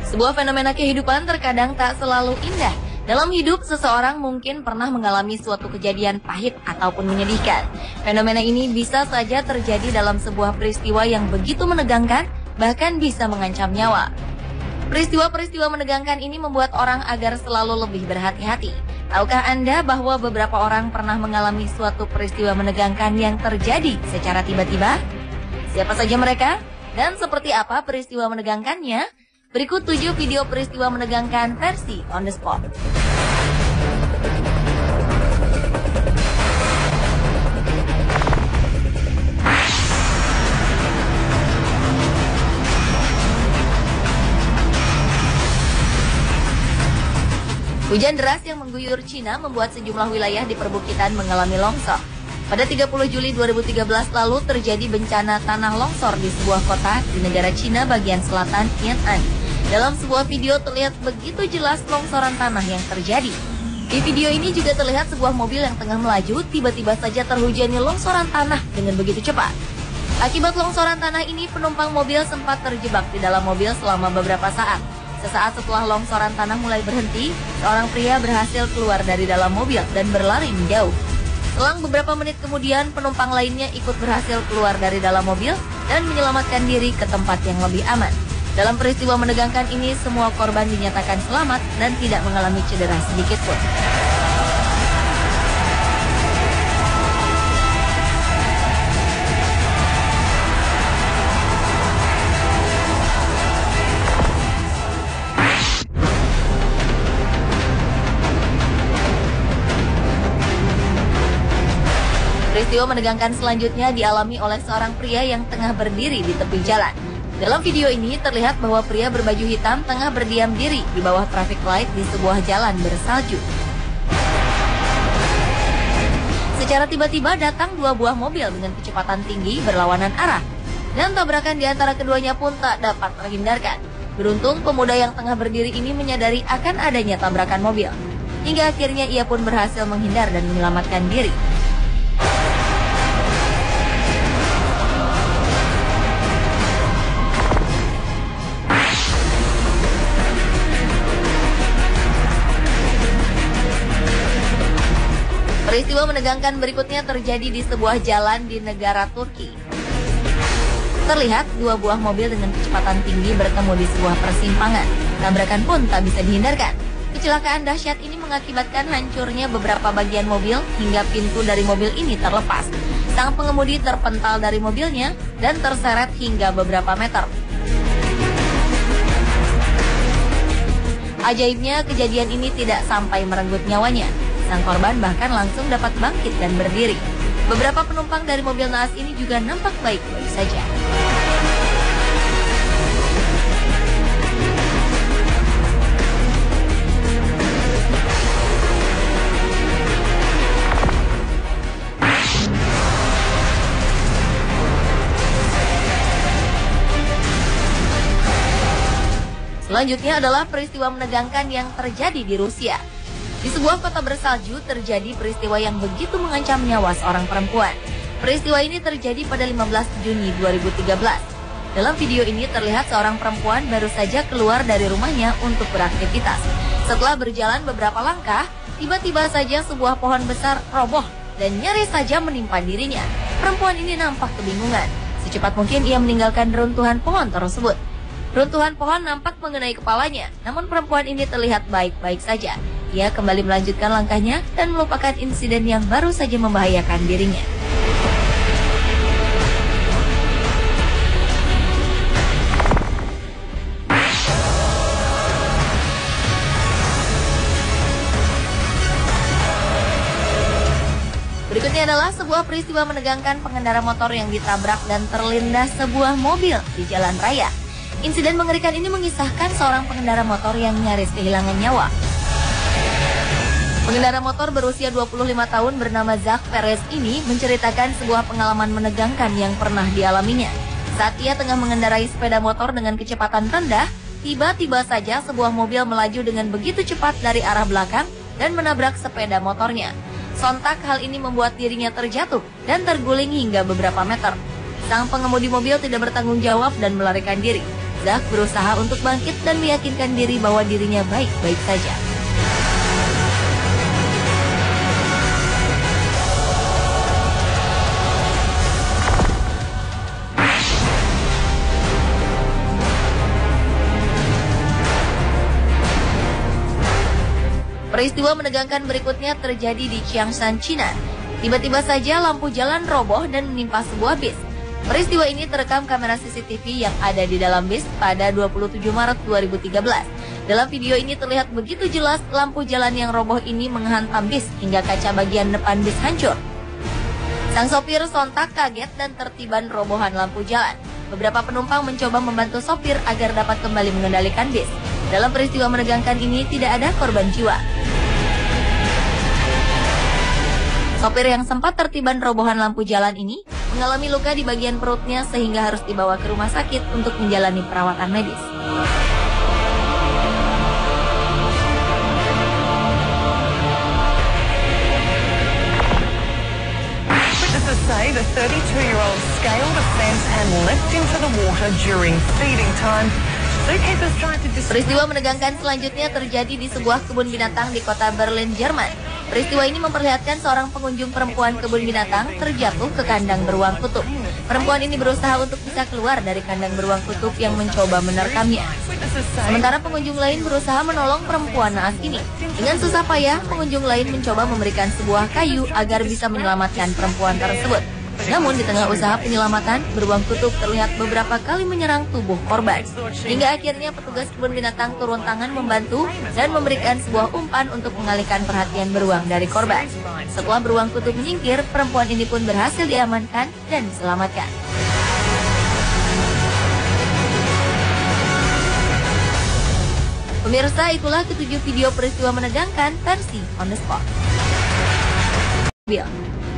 Sebuah fenomena kehidupan terkadang tak selalu indah. Dalam hidup, seseorang mungkin pernah mengalami suatu kejadian pahit ataupun menyedihkan. Fenomena ini bisa saja terjadi dalam sebuah peristiwa yang begitu menegangkan, bahkan bisa mengancam nyawa. Peristiwa-peristiwa menegangkan ini membuat orang agar selalu lebih berhati-hati. Tahukah Anda bahwa beberapa orang pernah mengalami suatu peristiwa menegangkan yang terjadi secara tiba-tiba? Siapa saja mereka? Dan seperti apa peristiwa menegangkannya? Berikut 7 video peristiwa menegangkan versi on the spot. Hujan deras yang mengguyur Cina membuat sejumlah wilayah di perbukitan mengalami longsor. Pada 30 Juli 2013 lalu terjadi bencana tanah longsor di sebuah kota di negara Cina bagian selatan, Yan'an. Dalam sebuah video terlihat begitu jelas longsoran tanah yang terjadi. Di video ini juga terlihat sebuah mobil yang tengah melaju tiba-tiba saja terhujani longsoran tanah dengan begitu cepat. Akibat longsoran tanah ini, penumpang mobil sempat terjebak di dalam mobil selama beberapa saat. Sesaat setelah longsoran tanah mulai berhenti, seorang pria berhasil keluar dari dalam mobil dan berlari menjauh. Selang beberapa menit kemudian, penumpang lainnya ikut berhasil keluar dari dalam mobil dan menyelamatkan diri ke tempat yang lebih aman. Dalam peristiwa menegangkan ini, semua korban dinyatakan selamat dan tidak mengalami cedera sedikit pun. Peristiwa menegangkan selanjutnya dialami oleh seorang pria yang tengah berdiri di tepi jalan. Dalam video ini terlihat bahwa pria berbaju hitam tengah berdiam diri di bawah traffic light di sebuah jalan bersalju. Secara tiba-tiba datang 2 buah mobil dengan kecepatan tinggi berlawanan arah. Dan tabrakan di antara keduanya pun tak dapat terhindarkan. Beruntung pemuda yang tengah berdiri ini menyadari akan adanya tabrakan mobil. Hingga akhirnya ia pun berhasil menghindar dan menyelamatkan diri. Peristiwa menegangkan berikutnya terjadi di sebuah jalan di negara Turki. Terlihat 2 buah mobil dengan kecepatan tinggi bertemu di sebuah persimpangan. Tabrakan pun tak bisa dihindarkan. Kecelakaan dahsyat ini mengakibatkan hancurnya beberapa bagian mobil hingga pintu dari mobil ini terlepas. Sang pengemudi terpental dari mobilnya dan terseret hingga beberapa meter. Ajaibnya, kejadian ini tidak sampai merenggut nyawanya. Sang korban bahkan langsung dapat bangkit dan berdiri. Beberapa penumpang dari mobil naas ini juga nampak baik-baik saja. Selanjutnya adalah peristiwa menegangkan yang terjadi di Rusia. Di sebuah kota bersalju terjadi peristiwa yang begitu mengancam nyawa seorang perempuan. Peristiwa ini terjadi pada 15 Juni 2013. Dalam video ini terlihat seorang perempuan baru saja keluar dari rumahnya untuk beraktivitas. Setelah berjalan beberapa langkah, tiba-tiba saja sebuah pohon besar roboh dan nyaris saja menimpa dirinya. Perempuan ini nampak kebingungan. Secepat mungkin ia meninggalkan runtuhan pohon tersebut. Runtuhan pohon nampak mengenai kepalanya, namun perempuan ini terlihat baik-baik saja. Ia kembali melanjutkan langkahnya dan melupakan insiden yang baru saja membahayakan dirinya. Berikutnya adalah sebuah peristiwa menegangkan pengendara motor yang ditabrak dan terlindas sebuah mobil di jalan raya. Insiden mengerikan ini mengisahkan seorang pengendara motor yang nyaris kehilangan nyawa. Pengendara motor berusia 25 tahun bernama Zach Perez ini menceritakan sebuah pengalaman menegangkan yang pernah dialaminya. Saat ia tengah mengendarai sepeda motor dengan kecepatan rendah, tiba-tiba saja sebuah mobil melaju dengan begitu cepat dari arah belakang dan menabrak sepeda motornya. Sontak hal ini membuat dirinya terjatuh dan terguling hingga beberapa meter. Sang pengemudi mobil tidak bertanggung jawab dan melarikan diri. Zak berusaha untuk bangkit dan meyakinkan diri bahwa dirinya baik-baik saja. Peristiwa menegangkan berikutnya terjadi di Changshan, China. Tiba-tiba saja lampu jalan roboh dan menimpa sebuah bis. Peristiwa ini terekam kamera CCTV yang ada di dalam bis pada 27 Maret 2013. Dalam video ini terlihat begitu jelas lampu jalan yang roboh ini menghantam bis hingga kaca bagian depan bis hancur. Sang sopir sontak kaget dan tertiban robohan lampu jalan. Beberapa penumpang mencoba membantu sopir agar dapat kembali mengendalikan bis. Dalam peristiwa menegangkan ini tidak ada korban jiwa. Sopir yang sempat tertiban robohan lampu jalan ini mengalami luka di bagian perutnya sehingga harus dibawa ke rumah sakit untuk menjalani perawatan medis. Witnesses say the 32-year-old scaled a fence and leapt into the water during feeding time. Peristiwa menegangkan selanjutnya terjadi di sebuah kebun binatang di kota Berlin, Jerman. Peristiwa ini memperlihatkan seorang pengunjung perempuan kebun binatang terjatuh ke kandang beruang kutub. Perempuan ini berusaha untuk bisa keluar dari kandang beruang kutub yang mencoba menerkamnya. Sementara pengunjung lain berusaha menolong perempuan naas ini. Dengan susah payah, pengunjung lain mencoba memberikan sebuah kayu agar bisa menyelamatkan perempuan tersebut. Namun di tengah usaha penyelamatan, beruang kutub terlihat beberapa kali menyerang tubuh korban. Hingga akhirnya petugas kebun binatang turun tangan membantu dan memberikan sebuah umpan untuk mengalihkan perhatian beruang dari korban. Setelah beruang kutub menyingkir, perempuan ini pun berhasil diamankan dan diselamatkan. Pemirsa, itulah ketujuh video peristiwa menegangkan versi on the spot.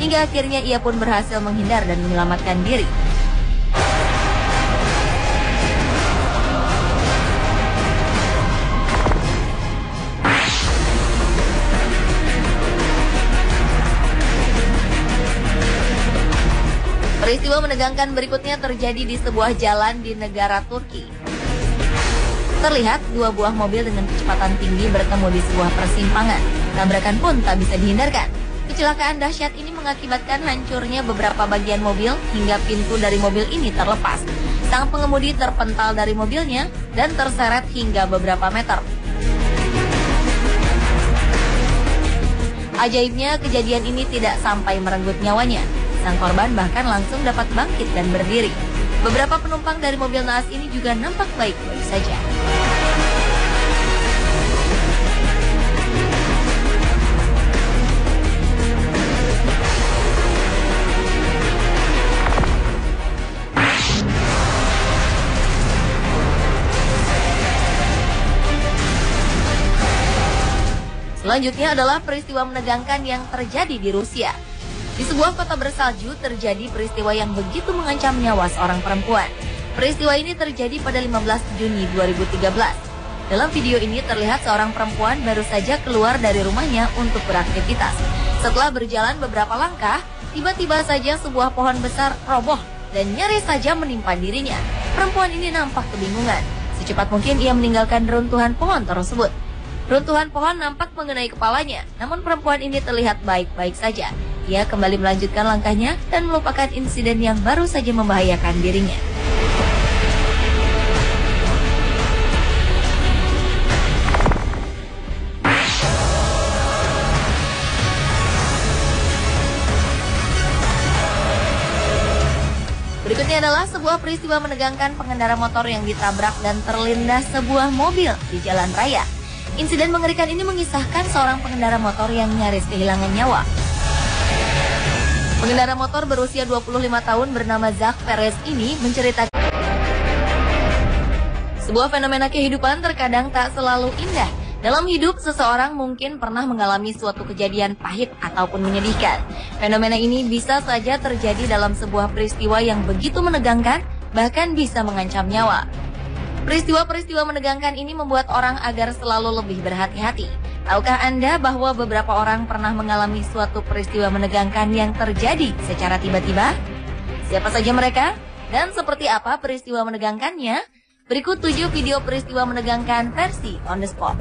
Hingga akhirnya ia pun berhasil menghindar dan menyelamatkan diri. Peristiwa menegangkan berikutnya terjadi di sebuah jalan di negara Turki. Terlihat dua buah mobil dengan kecepatan tinggi bertemu di sebuah persimpangan. Tabrakan pun tak bisa dihindarkan. Kecelakaan dahsyat ini mengakibatkan hancurnya beberapa bagian mobil hingga pintu dari mobil ini terlepas. Sang pengemudi terpental dari mobilnya dan terseret hingga beberapa meter. Ajaibnya, kejadian ini tidak sampai merenggut nyawanya. Sang korban bahkan langsung dapat bangkit dan berdiri. Beberapa penumpang dari mobil naas ini juga nampak baik-baik saja. Selanjutnya adalah peristiwa menegangkan yang terjadi di Rusia. Di sebuah kota bersalju terjadi peristiwa yang begitu mengancam nyawa seorang perempuan. Peristiwa ini terjadi pada 15 Juni 2013. Dalam video ini terlihat seorang perempuan baru saja keluar dari rumahnya untuk beraktivitas. Setelah berjalan beberapa langkah, tiba-tiba saja sebuah pohon besar roboh dan nyaris saja menimpa dirinya. Perempuan ini nampak kebingungan. Secepat mungkin ia meninggalkan reruntuhan pohon tersebut. Runtuhan pohon nampak mengenai kepalanya, namun perempuan ini terlihat baik-baik saja. Ia kembali melanjutkan langkahnya dan melupakan insiden yang baru saja membahayakan dirinya. Berikutnya adalah sebuah peristiwa menegangkan pengendara motor yang ditabrak dan terlindas sebuah mobil di jalan raya. Insiden mengerikan ini mengisahkan seorang pengendara motor yang nyaris kehilangan nyawa. Pengendara motor berusia 25 tahun bernama Zak Perez ini menceritakan sebuah fenomena kehidupan terkadang tak selalu indah. Dalam hidup, seseorang mungkin pernah mengalami suatu kejadian pahit ataupun menyedihkan. Fenomena ini bisa saja terjadi dalam sebuah peristiwa yang begitu menegangkan, bahkan bisa mengancam nyawa. Peristiwa-peristiwa menegangkan ini membuat orang agar selalu lebih berhati-hati. Tahukah Anda bahwa beberapa orang pernah mengalami suatu peristiwa menegangkan yang terjadi secara tiba-tiba? Siapa saja mereka? Dan seperti apa peristiwa menegangkannya? Berikut 7 video peristiwa menegangkan versi on the spot.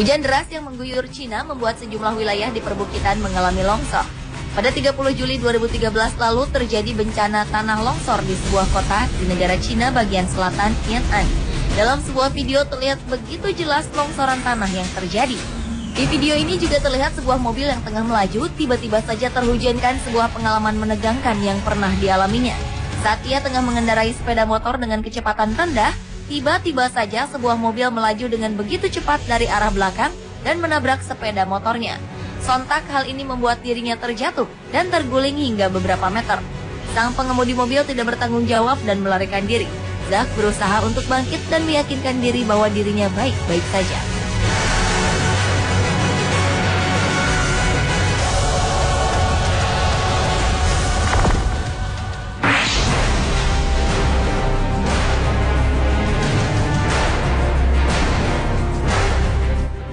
Hujan deras yang mengguyur Cina membuat sejumlah wilayah di perbukitan mengalami longsor. Pada 30 Juli 2013 lalu terjadi bencana tanah longsor di sebuah kota di negara Cina bagian selatan, Yan'an. Dalam sebuah video terlihat begitu jelas longsoran tanah yang terjadi. Di video ini juga terlihat sebuah mobil yang tengah melaju tiba-tiba saja terhujankan sebuah pengalaman menegangkan yang pernah dialaminya. Saat ia tengah mengendarai sepeda motor dengan kecepatan rendah, tiba-tiba saja sebuah mobil melaju dengan begitu cepat dari arah belakang dan menabrak sepeda motornya. Sontak hal ini membuat dirinya terjatuh dan terguling hingga beberapa meter. Sang pengemudi mobil tidak bertanggung jawab dan melarikan diri. Zak berusaha untuk bangkit dan meyakinkan diri bahwa dirinya baik-baik saja.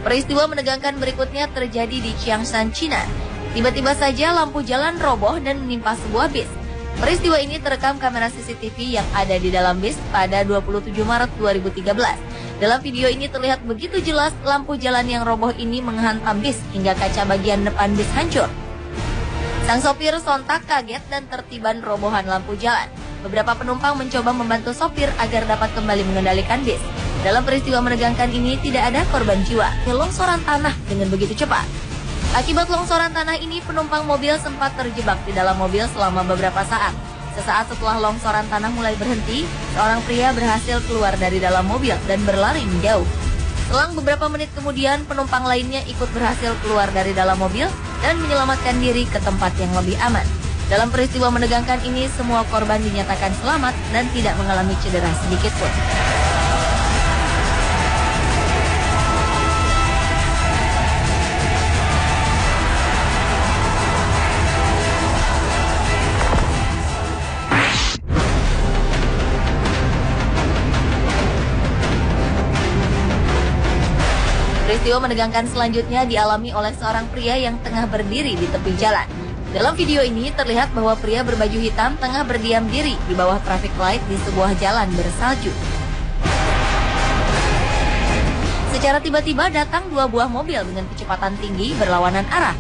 Peristiwa menegangkan berikutnya terjadi di Changshan, Cina. Tiba-tiba saja lampu jalan roboh dan menimpa sebuah bis. Peristiwa ini terekam kamera CCTV yang ada di dalam bis pada 27 Maret 2013. Dalam video ini terlihat begitu jelas lampu jalan yang roboh ini menghantam bis hingga kaca bagian depan bis hancur. Sang sopir sontak kaget dan tertiban robohan lampu jalan. Beberapa penumpang mencoba membantu sopir agar dapat kembali mengendalikan bis. Dalam peristiwa menegangkan ini tidak ada korban jiwa. Longsoran tanah dengan begitu cepat. Akibat longsoran tanah ini penumpang mobil sempat terjebak di dalam mobil selama beberapa saat. Sesaat setelah longsoran tanah mulai berhenti, seorang pria berhasil keluar dari dalam mobil dan berlari menjauh. Selang beberapa menit kemudian penumpang lainnya ikut berhasil keluar dari dalam mobil dan menyelamatkan diri ke tempat yang lebih aman. Dalam peristiwa menegangkan ini semua korban dinyatakan selamat dan tidak mengalami cedera sedikit pun. Peristiwa menegangkan selanjutnya dialami oleh seorang pria yang tengah berdiri di tepi jalan. Dalam video ini terlihat bahwa pria berbaju hitam tengah berdiam diri di bawah traffic light di sebuah jalan bersalju. Secara tiba-tiba datang dua buah mobil dengan kecepatan tinggi berlawanan arah.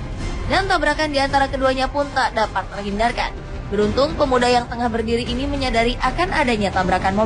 Dan tabrakan di antara keduanya pun tak dapat terhindarkan. Beruntung pemuda yang tengah berdiri ini menyadari akan adanya tabrakan mobil.